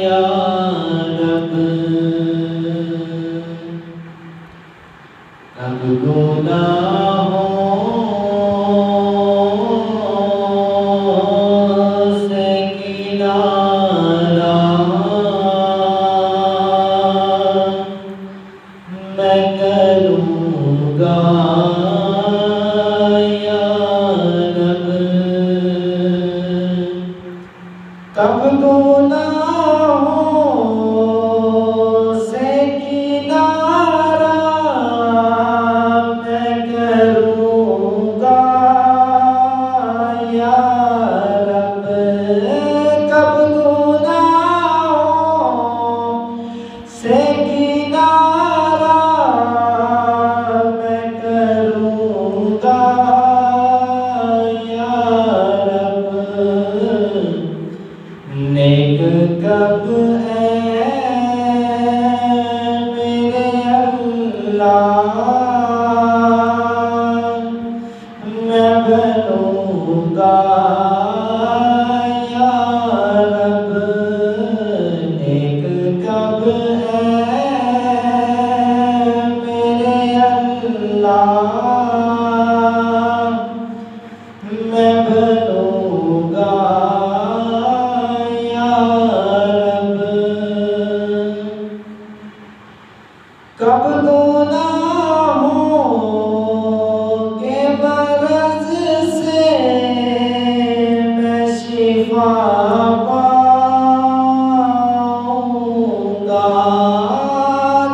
या रब। अब गुनाहों से किनारा मैं करूँगा या रब। कब गुनाहों से किनारा मैं करूँगा या रब। कब गुनाहों से किनारा मैं करूँगा या रब। नेक कब है मेरे अल्लाह मैं बनूँगा या रब। नेक कब है मेरे अल्लाह मैं बनूँगा या रब। कब गुनाहों के मरज़ से मैं शिफा पाऊँगा।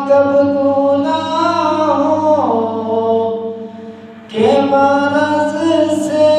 कब गुनाहों के मरज़ से